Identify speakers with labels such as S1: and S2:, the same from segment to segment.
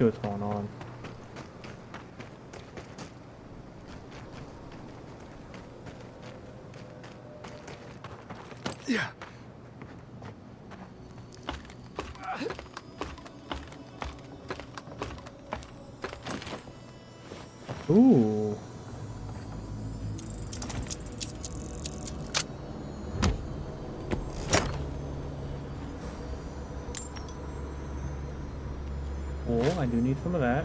S1: See what's going on.
S2: Yeah.
S1: Ooh. Oh, I do need some of that.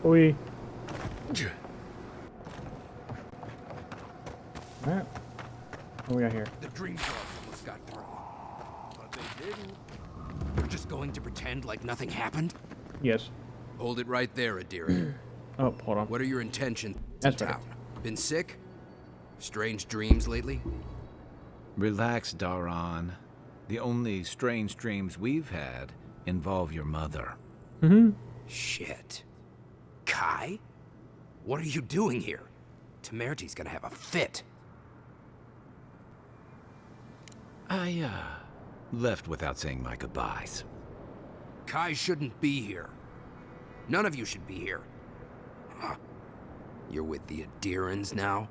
S1: Oi. Alright. What we got here?
S2: The dream girls almost got through. But they didn't. You're just going to pretend like nothing happened?
S1: Yes.
S2: Hold it right there, Adira.
S1: Oh, hold on.
S2: What are your intentions in
S1: That's
S2: town?
S1: right.
S2: Been sick? Strange dreams lately?
S3: Relax, Daron. The only strange dreams we've had involve your mother.
S1: Mm-hmm.
S2: Shit. Kai? What are you doing here? Temerty's gonna have a fit.
S3: I, left without saying my goodbyes.
S2: Kai shouldn't be here. None of you should be here. Huh. You're with the Adirans now?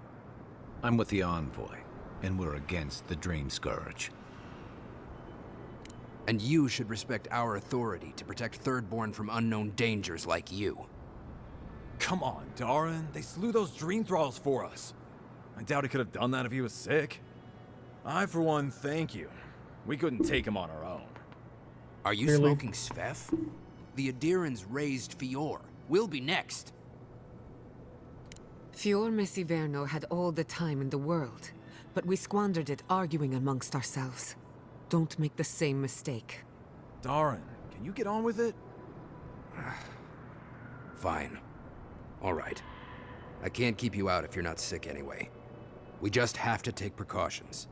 S3: I'm with the Envoy, and we're against the Dream Scourge.
S2: And you should respect our authority to protect Thirdborn from unknown dangers like you.
S4: Come on, Darren. They slew those dream thralls for us. I doubt he could have done that if he was sick. I, for one, thank you. We couldn't take him on our own.
S2: Are you
S1: Clearly.
S2: smoking Sveth? The Adirans raised Fior. We'll be next.
S5: Fior Messiverno had all the time in the world, but we squandered it arguing amongst ourselves. Don't make the same mistake.
S4: Darren, can you get on with it?
S2: Fine. All right. I can't keep you out if you're not sick anyway. We just have to take precautions.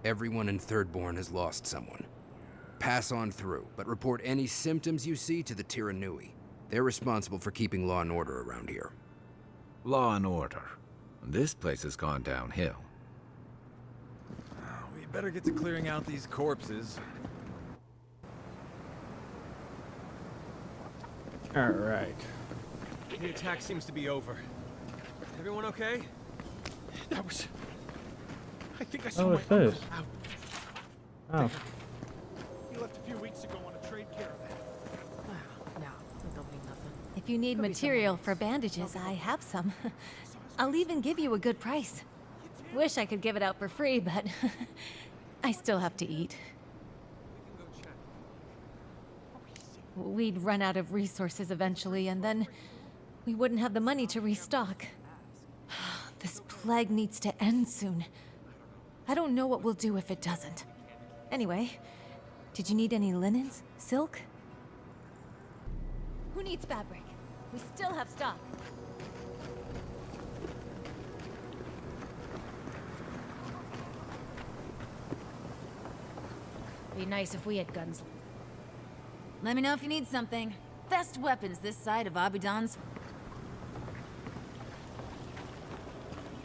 S2: Everyone in Thirdborn has lost someone. Pass on through, but report any symptoms you see to the Tiranui. They're responsible for keeping law and order around here.
S3: Law and order. This place has gone downhill.
S4: We better get to clearing out these corpses.
S1: Alright.
S6: The attack seems to be over. Everyone okay? That was... I think I saw
S1: Oh,
S6: my
S1: what's this?
S6: uncle out.
S1: Oh.
S6: He left a few weeks ago on a trade caravan.
S7: No, it'll be nothing. If you need material for bandages, I have some. I'll even give you a good price. Wish I could give it out for free, but I still have to eat. We'd run out of resources eventually, and then we wouldn't have the money to restock. This plague needs to end soon. I don't know what we'll do if it doesn't. Anyway, did you need any linens? Silk? Who needs fabric? We still have stock. Be nice if we had guns.
S8: Let me know if you need something. Best weapons this side of Abidan's.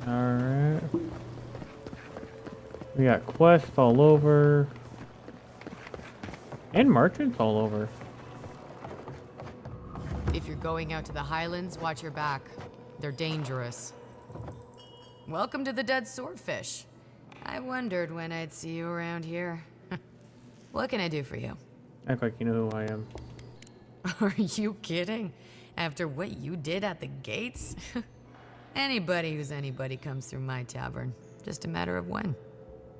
S1: Alright. We got quests all over. And merchants all over.
S9: If you're going out to the Highlands, watch your back. They're dangerous. Welcome to the Dead Swordfish. I wondered when I'd see you around here. What can I do for you?
S1: Act like you know who I am.
S9: Are you kidding? After what you did at the gates? Anybody who's anybody comes through my tavern. Just a matter of when.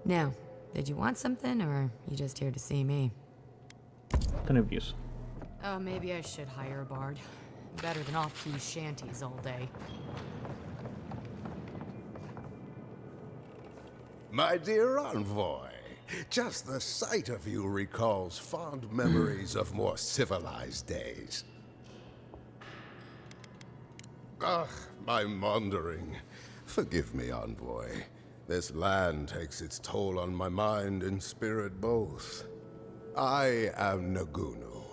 S9: Now, did you want something, or are you just here to see me?
S1: Kind of use.
S9: Oh, maybe I should hire a bard. Better than off-key shanties all day.
S10: My dear envoy, just the sight of you recalls fond memories of more civilized days. Ah, my wandering. Forgive me, envoy. This land takes its toll on my mind and spirit both. I am Nagunu,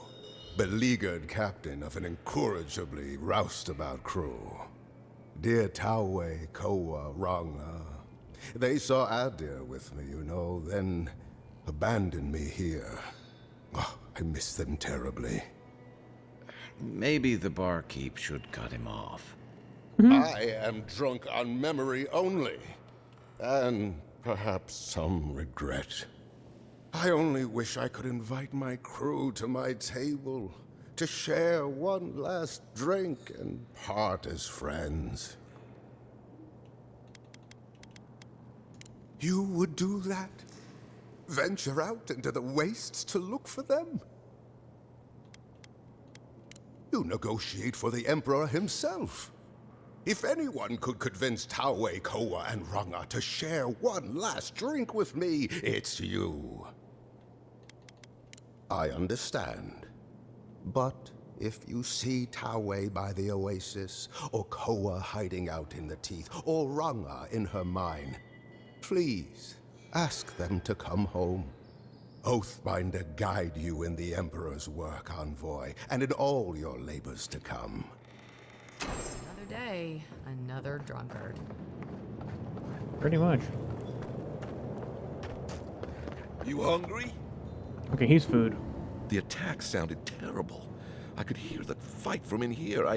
S10: beleaguered captain of an incorrigibly roustabout crew. Dear Tawe Koa Ranga, They saw Adir with me, you know, then abandoned me here. Oh, I miss them terribly.
S3: Maybe the barkeep should cut him off.
S10: I am drunk on memory only, and perhaps some regret. I only wish I could invite my crew to my table to share one last drink and part as friends. You would do that? Venture out into the wastes to look for them? You negotiate for the Emperor himself. If anyone could convince Taue, Koa, and Ranga to share one last drink with me, it's you. I understand. But if you see Taue by the oasis, or Koa hiding out in the teeth, or Ranga in her mine, please ask them to come home. Oathbinder guide you in the Emperor's work, Envoy, and in all your labors to come.
S9: Another day, another drunkard.
S1: Pretty much.
S11: You hungry?
S1: Okay, he's food.
S11: The attack sounded terrible. I could hear the fight from in here.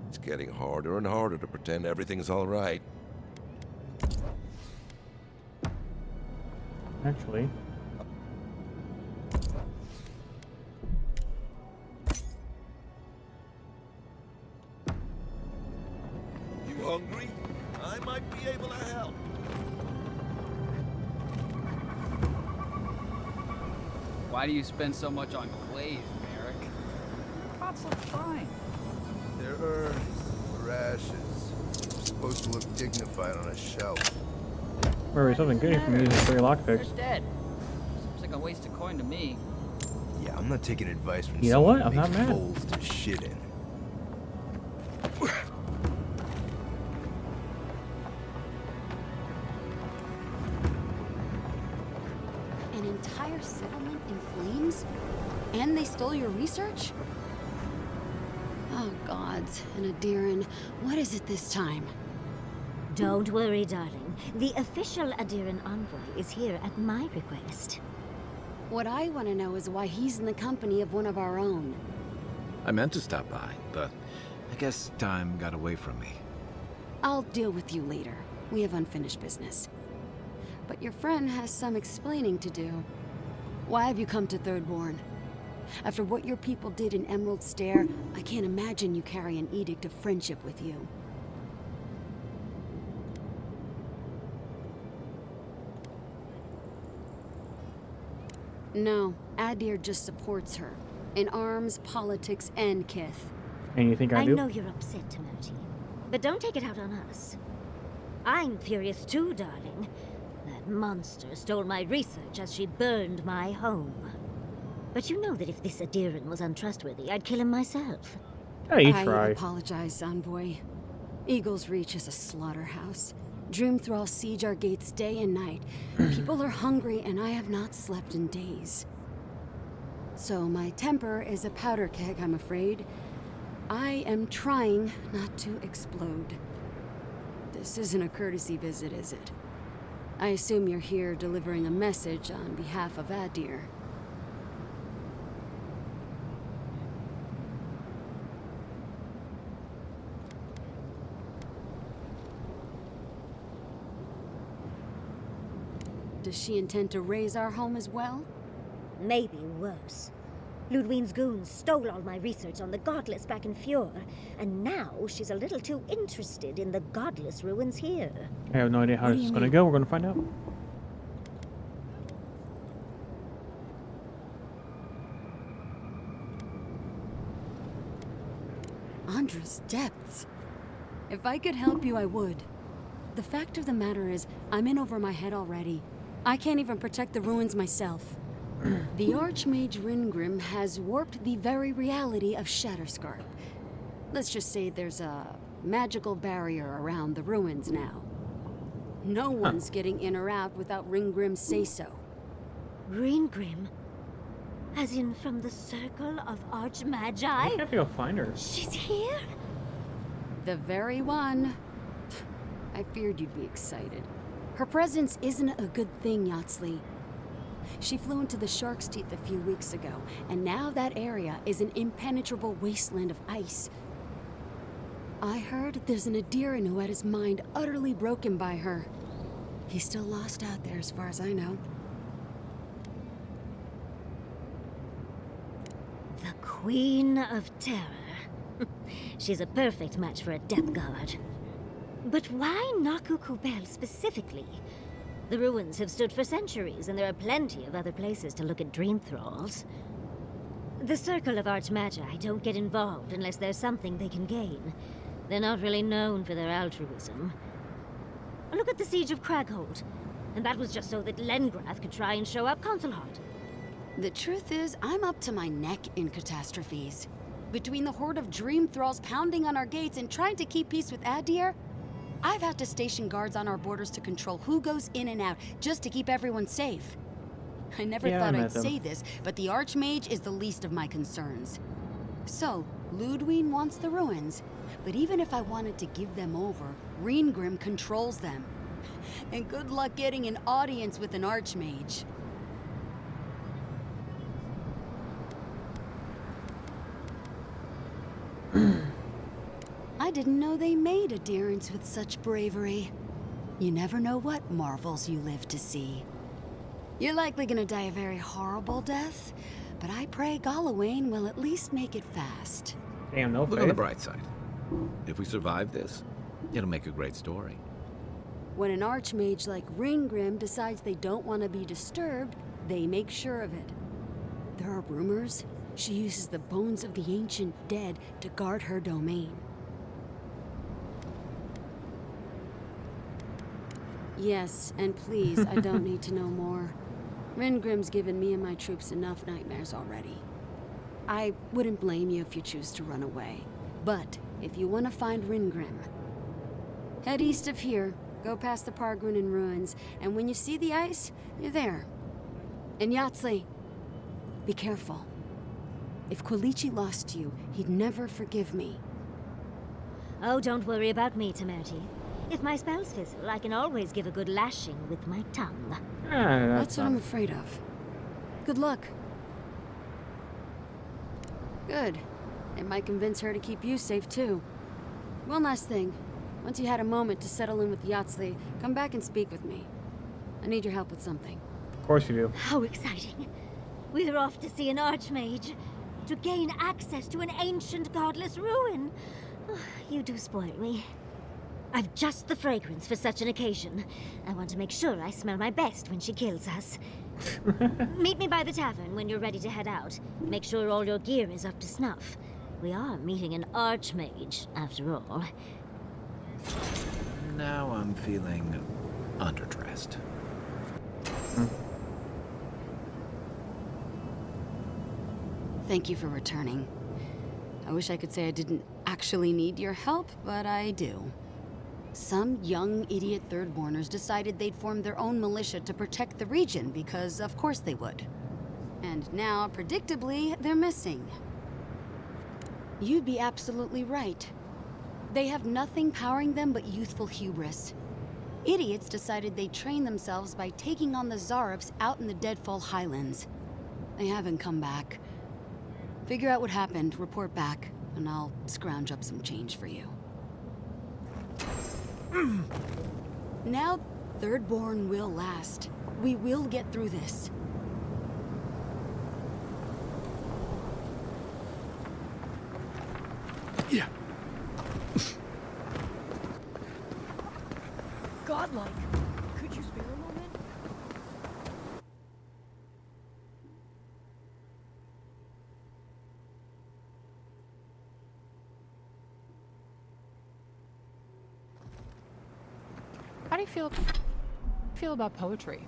S11: It's getting harder and harder to pretend everything's all right.
S1: Actually.
S11: You hungry? I might be able to help.
S12: Why do you spend so much on glaze, Merrick? Pots look fine.
S13: They're herbs, or ashes. Supposed to look dignified on a shelf.
S1: Wait, something good from using 3 lockpicks.
S12: They're dead. Seems like a waste of coin to me.
S6: Yeah, I'm not taking advice from
S1: You know
S6: someone
S1: what? I'm
S6: who
S1: not
S6: makes
S1: mad.
S6: bowls to shit in.
S14: An entire settlement in flames? And they stole your research? Oh, gods. And Adiran, what is it this time?
S15: Don't worry, darling. The official Adiran envoy is here at my request.
S14: What I want to know is why he's in the company of one of our own.
S3: I meant to stop by, but I guess time got away from me.
S14: I'll deal with you later. We have unfinished business. But your friend has some explaining to do. Why have you come to Thirdborn? After what your people did in Emerald Stair, I can't imagine you carry an edict of friendship with you. No, Adir just supports her. In arms, politics, and kith.
S1: And you think I do?
S15: I know you're upset, Timothy, but don't take it out on us. I'm furious too, darling. That monster stole my research as she burned my home. But you know that if this Adiran was untrustworthy, I'd kill him myself.
S1: Hey, you
S14: I
S1: try.
S14: apologize, Envoy. Eagle's Reach is a slaughterhouse. Dreamthrall siege our gates day and night. People are hungry, and I have not slept in days. So my temper is a powder keg, I'm afraid. I am trying not to explode. This isn't a courtesy visit, is it? I assume you're here delivering a message on behalf of Adir. Does she intend to raise our home as well?
S15: Maybe worse. Ludwine's goons stole all my research on the Godless back in Fjord, and now she's a little too interested in the Godless ruins here.
S1: I have no idea how this is going to go. We're going to find out.
S14: Andra's depths. If I could help you, I would. The fact of the matter is, I'm in over my head already. I can't even protect the ruins myself. The Archmage Ringrim has warped the very reality of Shatterscarp. Let's just say there's a magical barrier around the ruins now. No one's getting in or out without Ringgrim's say-so.
S15: Ringgrim? As in from the Circle of Archmagi?
S1: I have to go find her.
S15: She's here?
S14: The very one. I feared you'd be excited. Her presence isn't a good thing, Yatsley. She flew into the Shark's Teeth a few weeks ago, and now that area is an impenetrable wasteland of ice. I heard there's an Adiran who had his mind utterly broken by her. He's still lost out there as far as I know.
S15: The Queen of Terror. She's a perfect match for a Death Guard. But why Naku Kubel specifically? The ruins have stood for centuries, and there are plenty of other places to look at dream thralls. The Circle of Archmagi don't get involved unless there's something they can gain. They're not really known for their altruism. Look at the Siege of Craghold. And that was just so that Lengrath could try and show up Consulhard.
S14: The truth is, I'm up to my neck in catastrophes. Between the horde of dream thralls pounding on our gates and trying to keep peace with Adir, I've had to station guards on our borders to control who goes in and out, just to keep everyone safe. I never thought I'd say this, but the Archmage is the least of my concerns. So, Ludwig wants the ruins, but even if I wanted to give them over, Reengrim controls them. And good luck getting an audience with an Archmage. I didn't know they made adherents with such bravery. You never know what marvels you live to see. You're likely gonna die a very horrible death, but I pray Galawain will at least make it fast.
S1: Damn, no
S3: Look on the bright side. If we survive this, it'll make a great story.
S14: When an Archmage like Reengrim decides they don't want to be disturbed, they make sure of it. There are rumors she uses the bones of the ancient dead to guard her domain. Yes, and please, I don't need to know more. Reengrim's given me and my troops enough nightmares already. I wouldn't blame you if you choose to run away. But if you want to find Reengrim, head east of here, go past the Pargrunen ruins, and when you see the ice, you're there. And Yatsley, be careful. If Quilichi lost you, he'd never forgive me.
S15: Oh, don't worry about me, Temerity. If my spells fizzle, I can always give a good lashing with my tongue.
S14: That's what I'm afraid of. Good luck. Good. It might convince her to keep you safe, too. One last thing. Once you had a moment to settle in with Yatsley, come back and speak with me. I need your help with something.
S1: Of course you do.
S15: How exciting. We're off to see an Archmage. To gain access to an ancient godless ruin. You do spoil me. I've just the fragrance for such an occasion. I want to make sure I smell my best when she kills us. Meet me by the tavern when you're ready to head out. Make sure all your gear is up to snuff. We are meeting an Archmage, after all.
S3: Now I'm feeling underdressed.
S14: Thank you for returning. I wish I could say I didn't actually need your help, but I do. Some young idiot Thirdborners decided they'd form their own militia to protect the region because of course they would. And now, predictably, they're missing. You'd be absolutely right. They have nothing powering them but youthful hubris. Idiots decided they'd train themselves by taking on the Zarops out in the Deadfall Highlands. They haven't come back. Figure out what happened, report back, and I'll scrounge up some change for you. Now, Thirdborn will last. We will get through this.
S6: Yeah.
S16: Godlike. Could you spare a moment?
S17: How do you feel about poetry?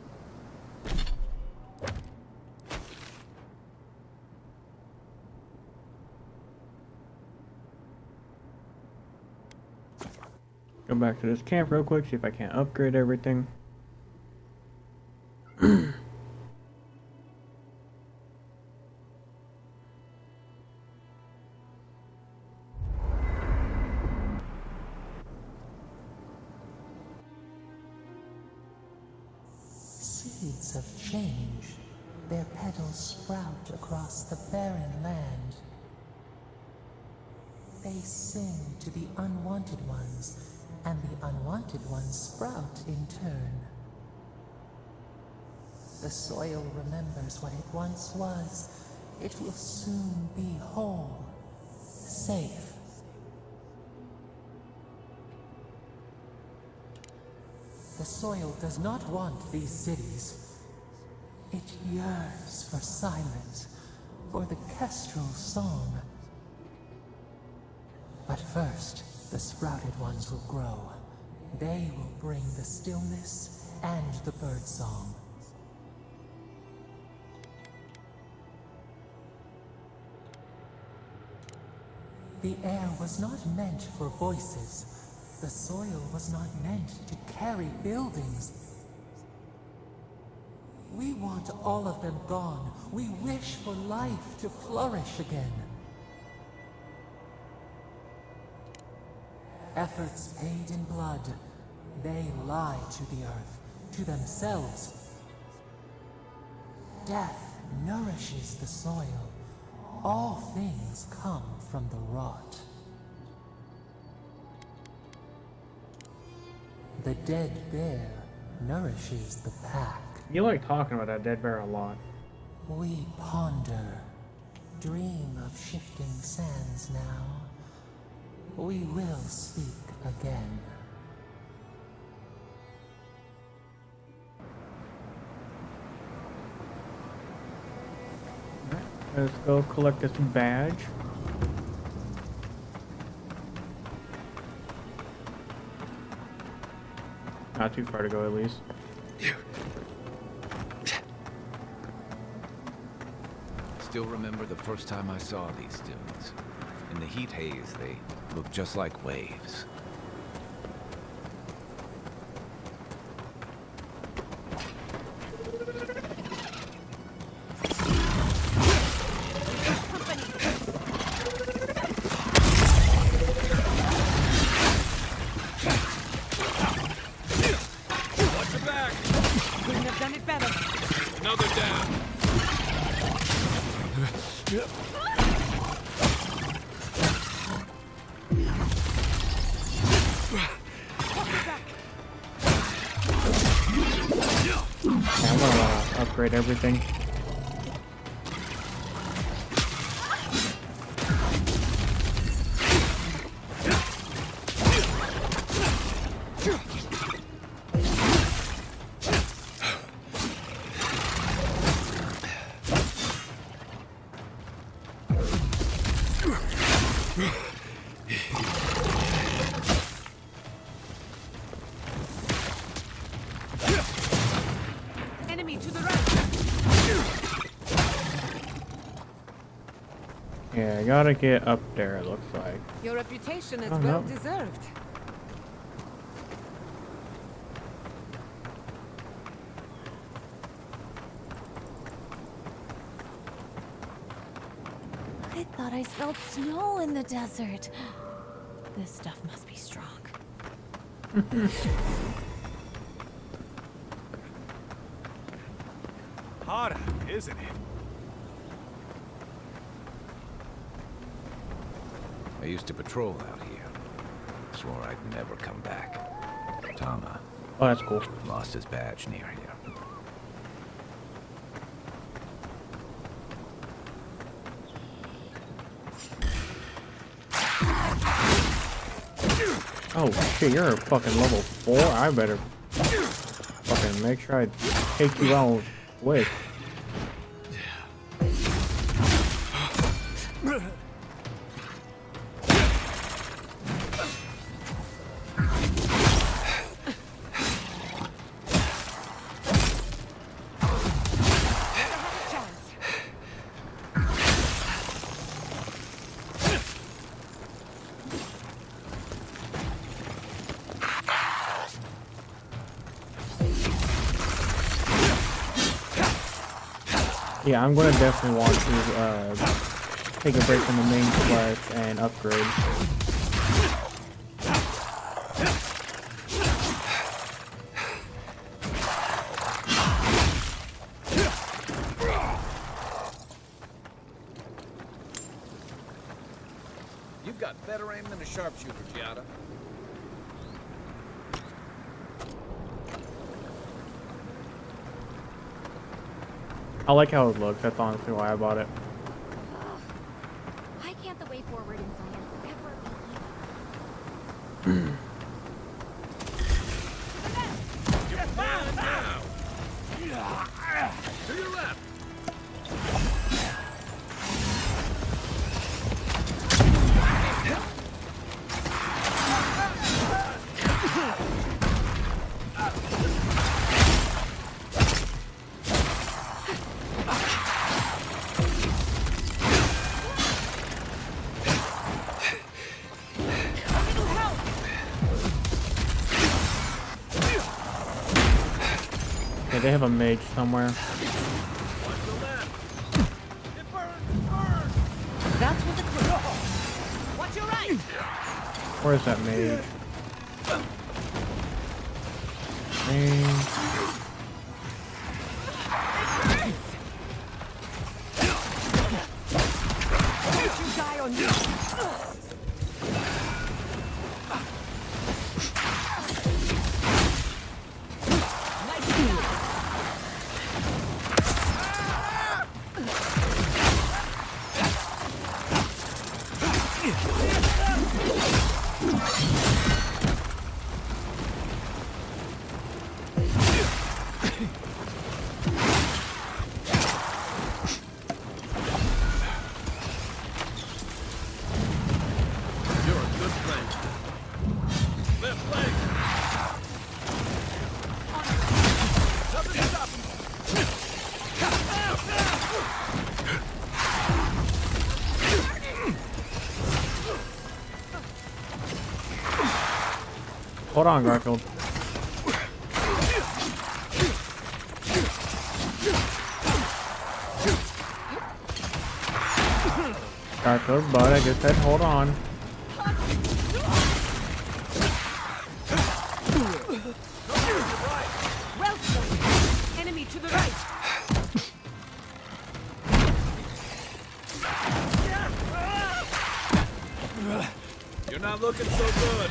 S1: Go back to this camp real quick, see if I can't upgrade everything.
S18: winds of change, their petals sprout across the barren land. They sing to the unwanted ones, and the unwanted ones sprout in turn. The soil remembers what it once was. It will soon be whole, safe. The soil does not want these cities. It yearns for silence, for the kestrel song. But first, the sprouted ones will grow. They will bring the stillness and the birdsong. The air was not meant for voices. The soil was not meant to carry buildings. We want all of them gone. We wish for life to flourish again. Efforts paid in blood, they lie to the earth, to themselves. Death nourishes the soil. All things come from the rot. The dead bear nourishes the pack.
S1: You like talking about that dead bear a lot.
S18: We ponder, dream of shifting sands now. We will speak again.
S1: Alright, let's go collect this badge. Not too far to go, at least.
S3: Still remember the first time I saw these dunes. In the heat haze, they looked just like waves.
S1: Upgrade everything. Yeah, I gotta get up there, it looks like.
S5: Your reputation is
S1: Oh,
S5: well
S1: no.
S5: deserved.
S7: I thought I smelled snow in the desert. This stuff must be strong.
S4: Hot out, isn't it?
S3: I used to patrol out here. Swore I'd never come back. Tama.
S1: Oh, that's cool.
S3: Lost his badge near here.
S1: Oh shit, you're a fucking level 4? I better fucking make sure I take you out quick. Yeah, I'm gonna definitely want to take a break from the main quest and upgrade.
S3: got better aim than a sharpshooter, Giada.
S1: I like how it looks. That's honestly why I bought it.
S19: Why can't the way forward in science ever be
S3: Get mine now! To your left!
S1: Yeah, they have a mage somewhere.
S16: That's what the clue. Watch your right.
S1: Where's that mage? Mage.
S16: Don't you die on you.
S1: Hold on, Garfield. Garfield, but I just said hold on.
S16: Well done. Enemy to the right.
S3: You're not looking so good.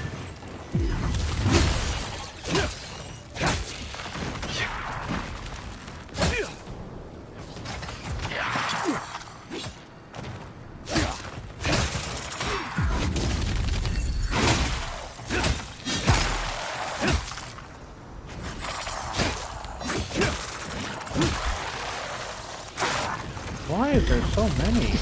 S1: Why is there so many?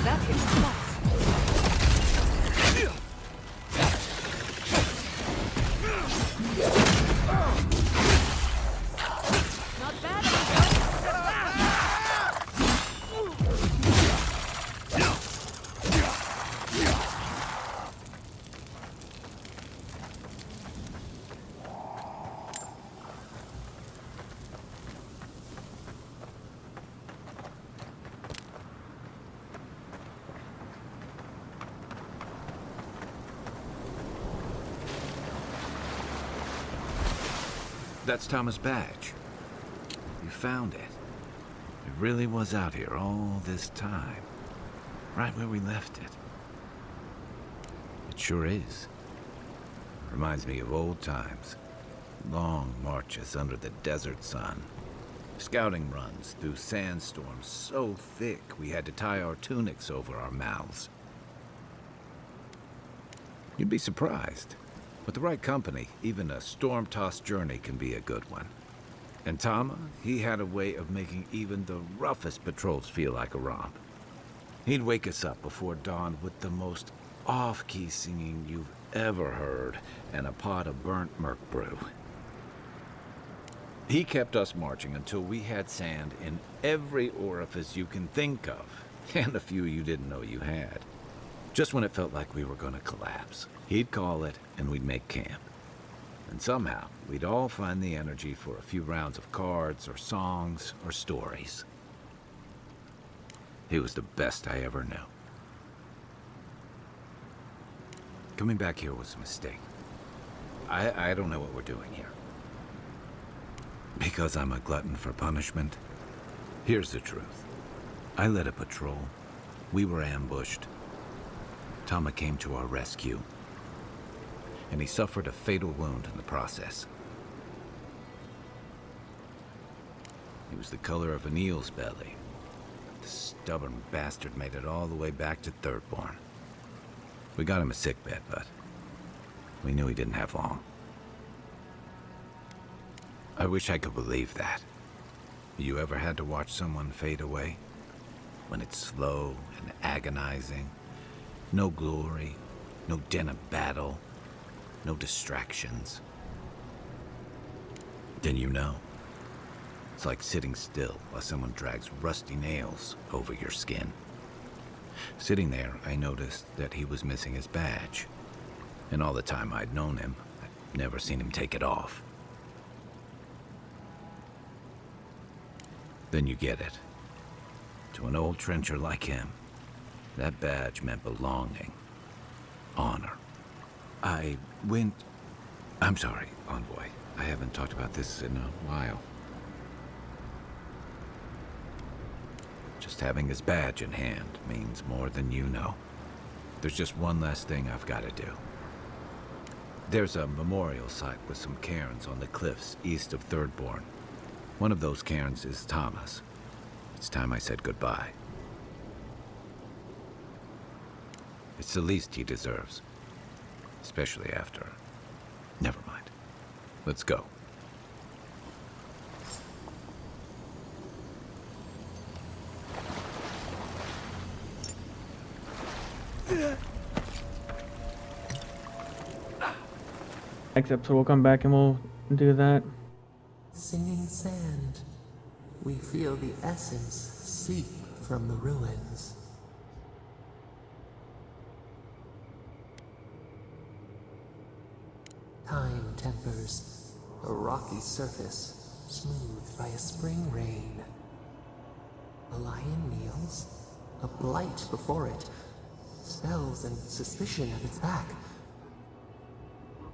S16: That hits twice. Not bad.
S3: That's Thomas' badge. You found it. It really was out here all this time. Right where we left it. It sure is. Reminds me of old times. Long marches under the desert sun. Scouting runs through sandstorms so thick we had to tie our tunics over our mouths. You'd be surprised. With the right company, even a storm-tossed journey can be a good one. And Tama, he had a way of making even the roughest patrols feel like a romp. He'd wake us up before dawn with the most off-key singing you've ever heard and a pot of burnt merc brew. He kept us marching until we had sand in every orifice you can think of, and a few you didn't know you had. Just when it felt like we were going to collapse, he'd call it and we'd make camp. And somehow, we'd all find the energy for a few rounds of cards, or songs, or stories. He was the best I ever knew. Coming back here was a mistake. I don't know what we're doing here. Because I'm a glutton for punishment? Here's the truth. I led a patrol. We were ambushed. Tama came to our rescue. And he suffered a fatal wound in the process. He was the color of an eel's belly. The stubborn bastard made it all the way back to Thirdborn. We got him a sickbed, but we knew he didn't have long. I wish I could believe that. You ever had to watch someone fade away? When it's slow and agonizing, no glory, no din of battle, no distractions. Then you know. It's like sitting still while someone drags rusty nails over your skin. Sitting there, I noticed that he was missing his badge. And all the time I'd known him, I'd never seen him take it off. Then you get it. To an old trencher like him, that badge meant belonging, honor. I'm sorry, Envoy. I haven't talked about this in a while. Just having his badge in hand means more than you know. There's just one last thing I've got to do. There's a memorial site with some cairns on the cliffs east of Thirdborn. One of those cairns is Tama's. It's time I said goodbye. It's the least he deserves. Especially after... Never mind. Let's go.
S1: Next episode we'll come back and we'll do that.
S18: Singing sand, we feel the essence seep from the ruins. Time tempers a rocky surface smoothed by a spring rain. A lion kneels, a blight before it, spells and suspicion at its back.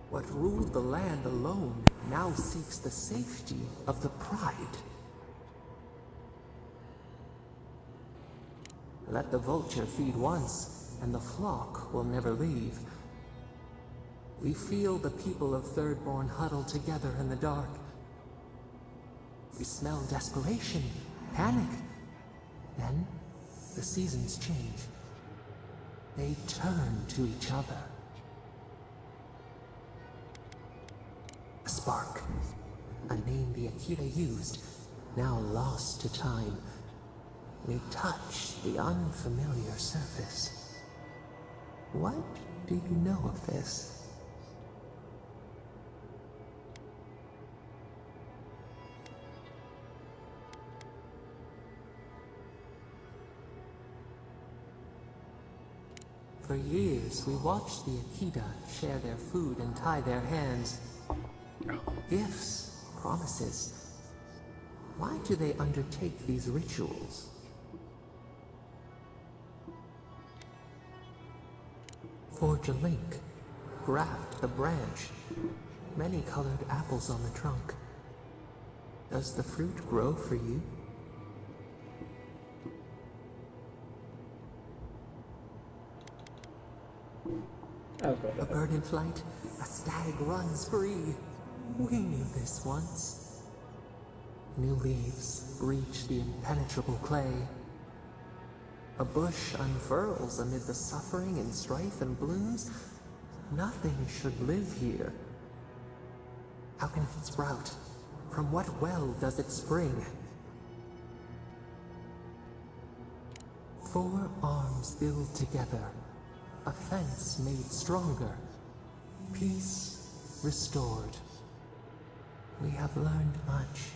S18: What ruled the land alone now seeks the safety of the pride. Let the vulture feed once, and the flock will never leave. We feel the people of Thirdborn huddle together in the dark. We smell desperation, panic. Then, the seasons change. They turn to each other. A spark, a name the Akira used, now lost to time. We touch the unfamiliar surface. What do you know of this? For years, we watched the Akita share their food and tie their hands. Gifts, promises. Why do they undertake these rituals? Forge a link, graft the branch, many-colored apples on the trunk. Does the fruit grow for you? A bird in flight, a stag runs free. We knew this once. New leaves breach the impenetrable clay. A bush unfurls amid the suffering and strife and blooms. Nothing should live here. How can it sprout? From what well does it spring? 4 arms build together. A fence made stronger. Peace restored. We have learned much.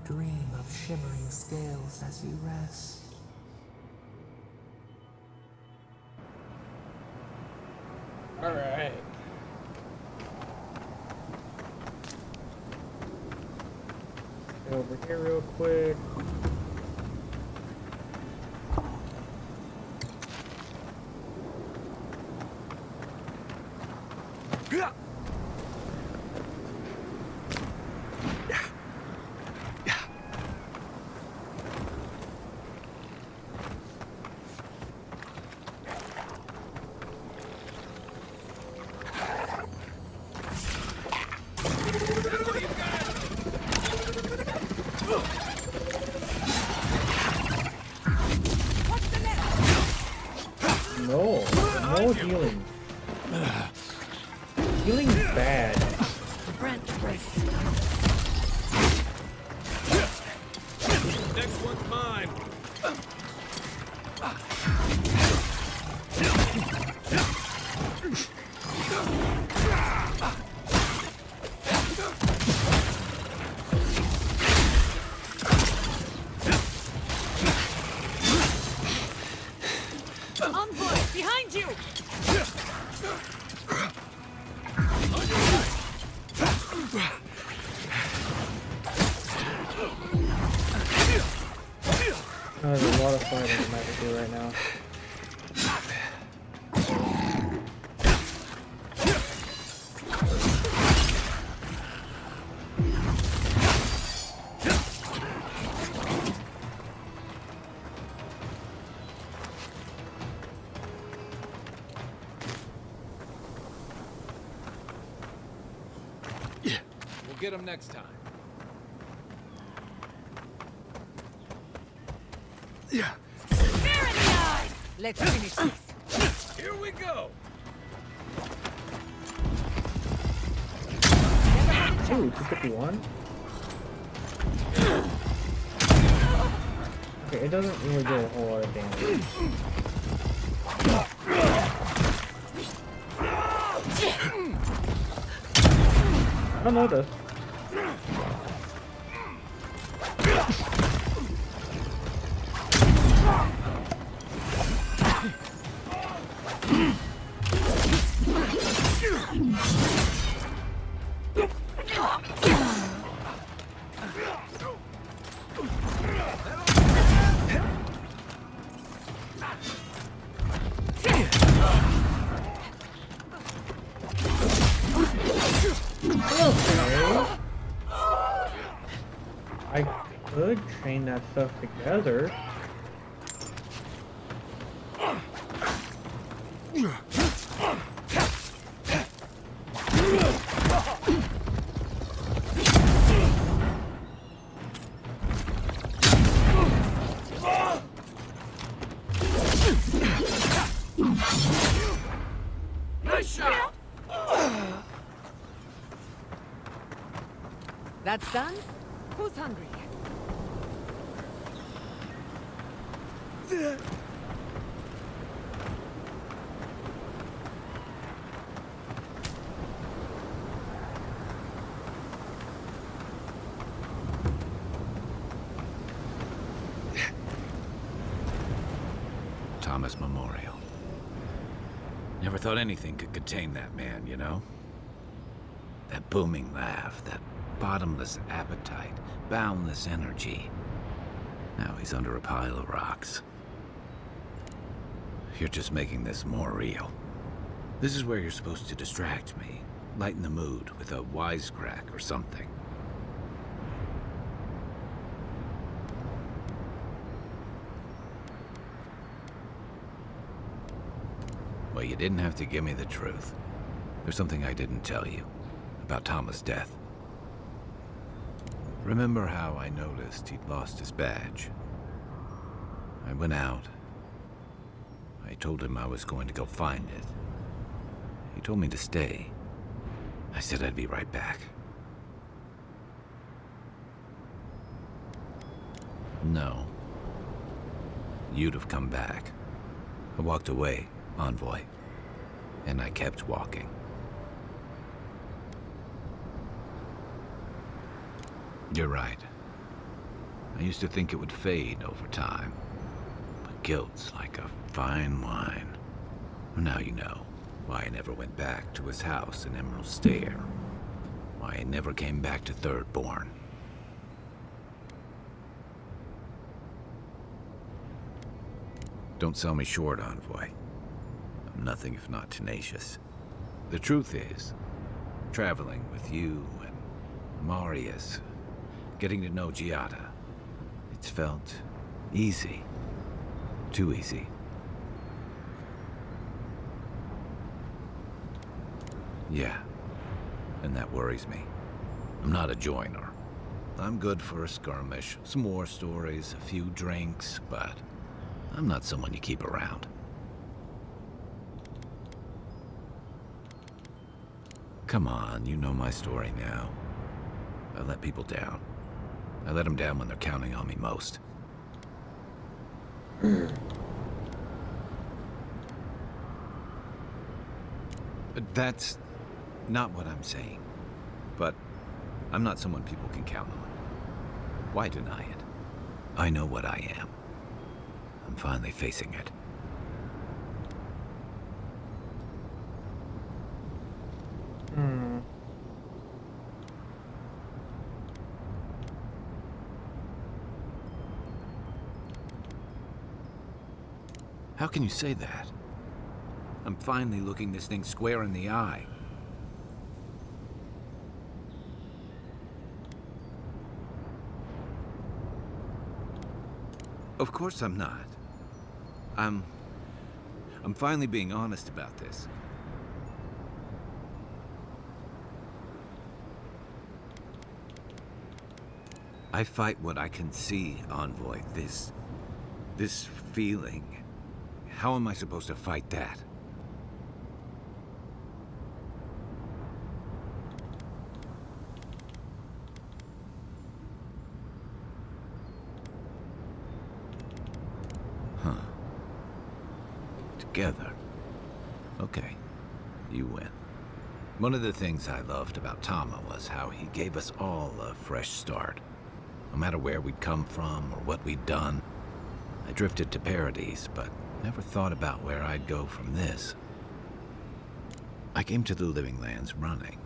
S18: Dream of shimmering scales as you rest.
S1: Alright. over here real quick. No healing. Healing's bad.
S4: Next one's mine.
S16: Envoy, behind you!
S1: There's a lot of fighting I'm having to do right now.
S3: We'll get him next time.
S16: Yeah. Spear in the eye!
S5: Let's finish this.
S4: Here we go.
S1: Ooh, 251? Okay, it doesn't really do a whole lot of damage. I don't know this. Okay. I could chain that stuff together.
S4: Nice shot.
S5: That's done? Who's hungry?
S3: Thomas Memorial. Never thought anything could contain that man, you know? That booming laugh, that bottomless appetite, boundless energy. Now he's under a pile of rocks. You're just making this more real. This is where you're supposed to distract me, lighten the mood with a wisecrack or something. Well, you didn't have to give me the truth. There's something I didn't tell you about Thomas' death. Remember how I noticed he'd lost his badge? I went out. I told him I was going to go find it. He told me to stay. I said I'd be right back. No. You'd have come back. I walked away, Envoy. And I kept walking. You're right. I used to think it would fade over time. But guilt's like a fine wine. Now you know why I never went back to his house in Emerald Stair. Why I never came back to Thirdborn. Don't sell me short, Envoy. I'm nothing if not tenacious. The truth is, traveling with you and Marius, getting to know Giada, it's felt easy. Too easy. Yeah, and that worries me. I'm not a joiner. I'm good for a skirmish, some war stories, a few drinks, but I'm not someone you keep around. Come on, you know my story now. I let people down. I let them down when they're counting on me most. That's not what I'm saying. But I'm not someone people can count on. Why deny it? I know what I am. I'm finally facing it. How can you say that? I'm finally looking this thing square in the eye. Of course I'm not. I'm finally being honest about this. I fight what I can see, Envoy. This feeling. How am I supposed to fight that? Huh. Together. Okay. You win. One of the things I loved about Tama was how he gave us all a fresh start. No matter where we'd come from or what we'd done. I drifted to Paradise, but never thought about where I'd go from this. I came to the Living Lands running.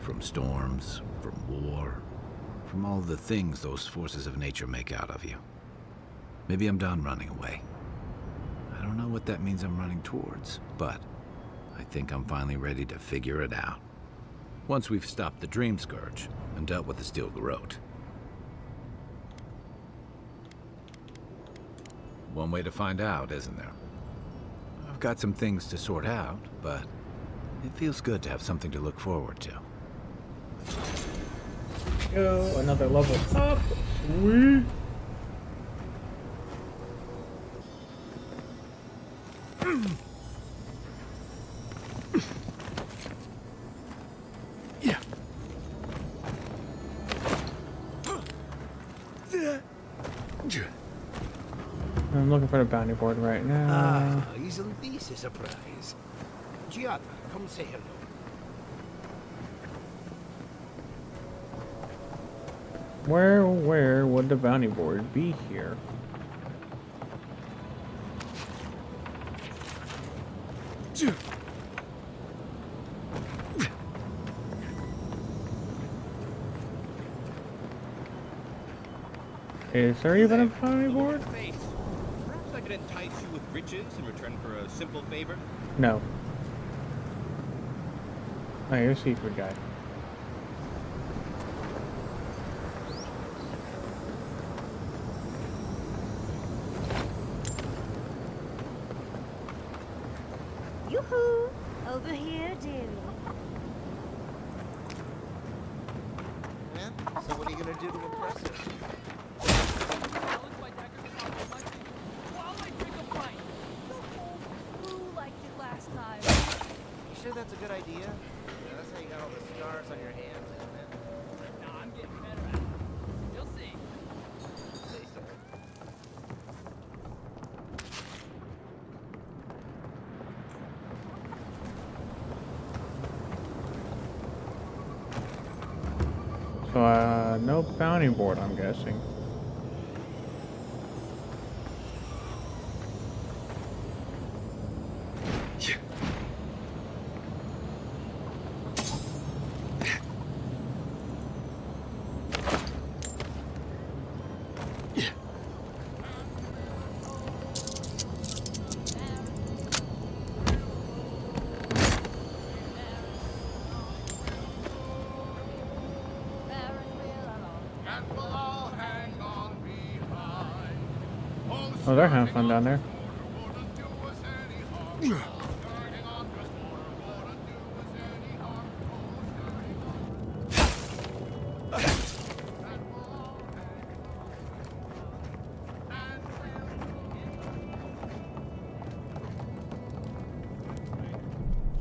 S3: From storms, from war, from all the things those forces of nature make out of you. Maybe I'm done running away. I don't know what that means I'm running towards, but I think I'm finally ready to figure it out. Once we've stopped the Dream Scourge and dealt with the Steel Garrote. One way to find out, isn't there? I've got some things to sort out, but it feels good to have something to look forward to.
S1: Go, another level up. Sweet.
S6: Yeah.
S1: I'm looking for the bounty board right now.
S20: Ah, isn't this a surprise? Giada, come say hello.
S1: Where would the bounty board be here? Is there even a bounty board?
S21: Perhaps I could entice you with riches in return for a simple favor?
S1: No. Oh, you're a seafood guy.
S15: Yoo-hoo! Over here, dearie.
S20: Yeah? So what are you gonna do to impress her? You sure that's a good idea? Yeah, that's how you got all the scars on your hands, isn't it?
S12: Nah, I'm getting better at it. You'll see.
S20: Say so.
S1: So, no bounty board, I'm guessing. Oh, they're having fun down there.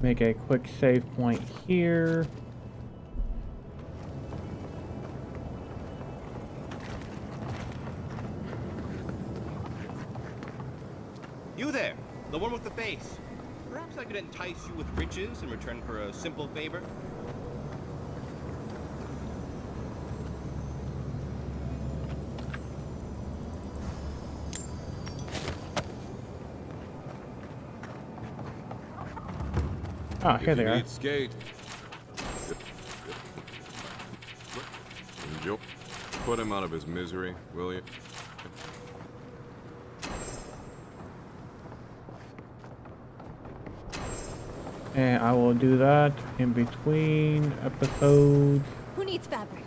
S1: Make a quick save point here.
S21: You there, the one with the face. Perhaps I could entice you with riches in return for a simple favor?
S1: Ah, here they are.
S2: Skate. Joe, put him out of his misery, will you?
S1: And I will do that in between episodes.
S7: Who needs fabric?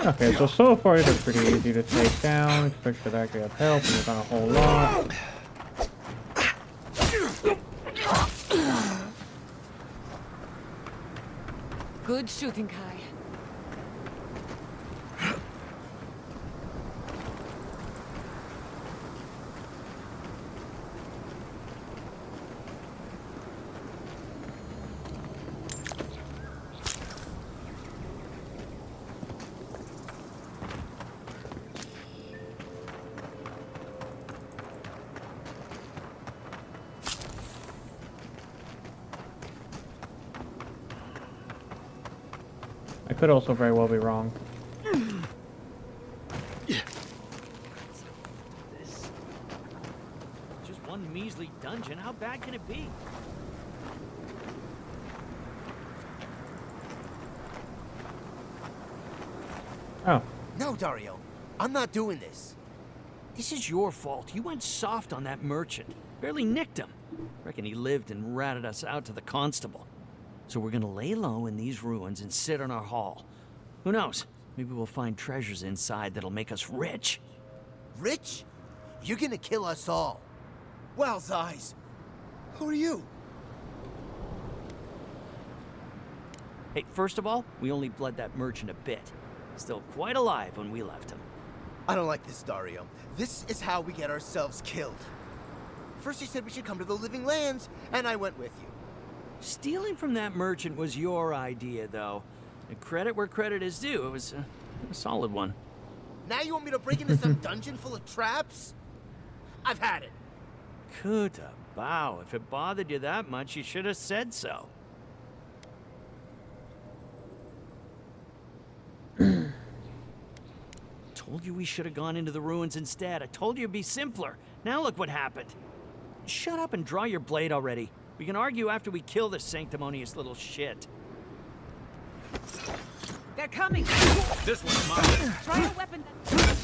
S1: Okay, so far they're pretty easy to take down, especially that guy have help and he's done a whole lot.
S5: Good shooting, Kai.
S1: I could also very well be wrong.
S22: Just one measly dungeon. How bad can it be?
S1: Oh.
S22: No, Dario. I'm not doing this. This is your fault. You went soft on that merchant. Barely nicked him. Reckon he lived and ratted us out to the constable. So we're gonna lay low in these ruins and sit on our haul. Who knows? Maybe we'll find treasures inside that'll make us rich.
S23: Rich? You're gonna kill us all. Wow's eyes. Who are you?
S22: Hey, first of all, we only bled that merchant a bit. Still quite alive when we left him.
S23: I don't like this, Dario. This is how we get ourselves killed. First you said we should come to the Living Lands, and I went with you.
S22: Stealing from that merchant was your idea, though. And credit where credit is due. It was a solid one.
S23: Now you want me to break into some dungeon full of traps? I've had it.
S22: Kuta bow. If it bothered you that much, you should have said so. Told you we should have gone into the ruins instead. I told you it'd be simpler. Now look what happened. Shut up and draw your blade already. We can argue after we kill this sanctimonious little shit.
S16: They're coming!
S21: This one's mine!
S16: Try a weapon that...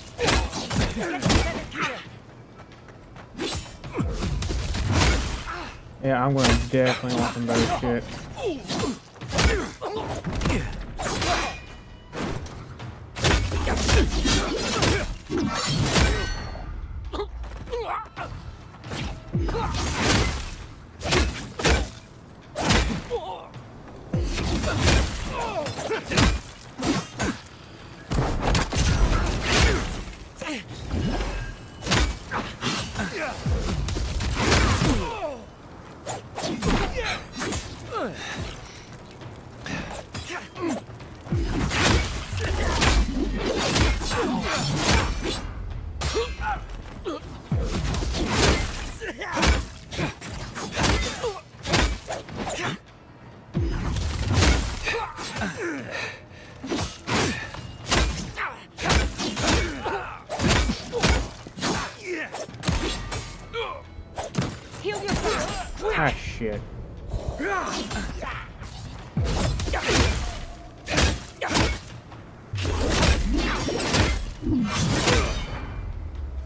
S1: Yeah, I'm gonna definitely want some better shit.
S7: Heal yourself.
S1: Ah, shit.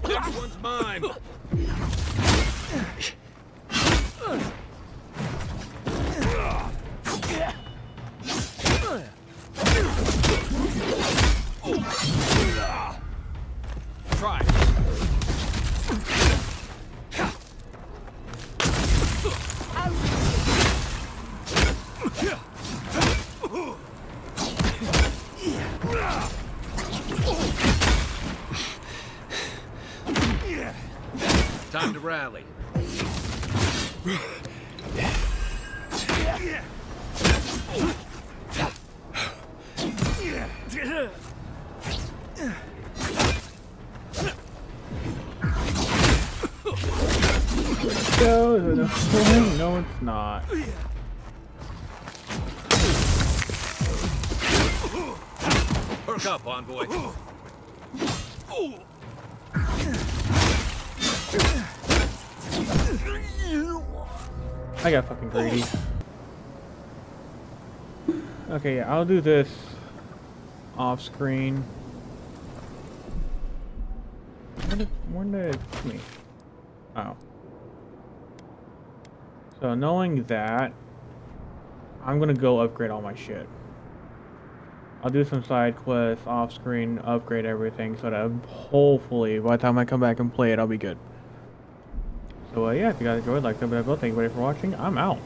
S3: This one's mine.
S4: Try.
S3: Time to rally.
S1: Go to the phone. No, it's not.
S3: Perk up, envoy.
S1: I got fucking greedy. Okay, yeah, I'll do this off screen. When did it hit me? Oh. So knowing that, I'm gonna go upgrade all my shit. I'll do some side quests off screen, upgrade everything, so that hopefully by the time I come back and play it, I'll be good. So yeah, if you guys enjoyed, like, comment below. Thank you everybody for watching. I'm out.